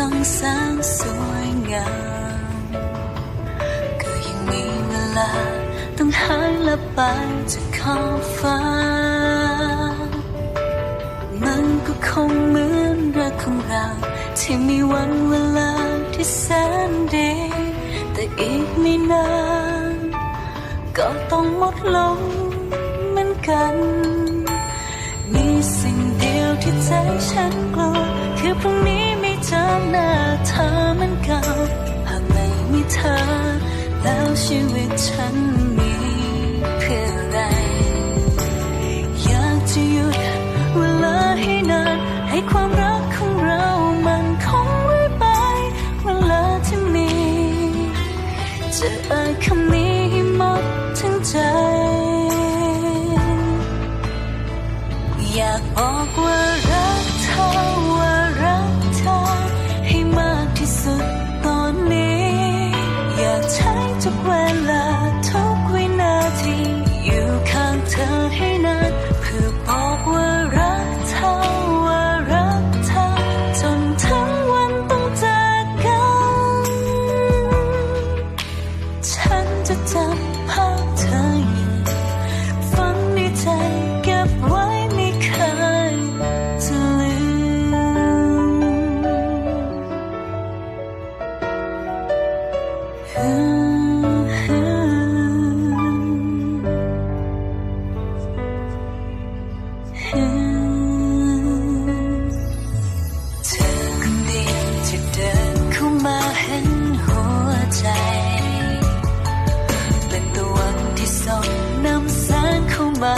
ส่องแสงสวยงามก็ยังมีเวลาต้องหายลับไปจากขอบฟ้ามันก็คงเหมือนรักของเราที่มีวันเวลาที่แสนดีแต่อีกไม่นานก็ต้องหมดลงเหมือนกันมีสิ่งเดียวที่ใจฉันกลัวคือพรุ่งนี้ไม่เจอหน้าเธอเหมือนเก่าหากไม่มีเธอแล้วชีวิตฉันมีเพื่ออะไรอยากจะหยุดเวลาให้นานให้ความรักของเรามันคงไว้ไปเวลาที่มีจะเอ่ยคำนี้ให้หมดทั้งใจอยากบอกว่ารักเธอว่ารักเธอให้มากที่สุดตอนนี้อยากใช้ทุกเวลาทุกวินาทีอยู่ข้างเธอให้นานเพื่อบอกว่ารักเธอว่ารักเธอจนทั้งวันต้องจากกันฉันจะจำภาพเธออยู่ฝังในใจเก็บไว้ไม่เคยจะลืเธอคนเดียวที่เดินเข้ามาเห็นหัวใจเป็นตะวันที่ส่องนำแสงเข้ามา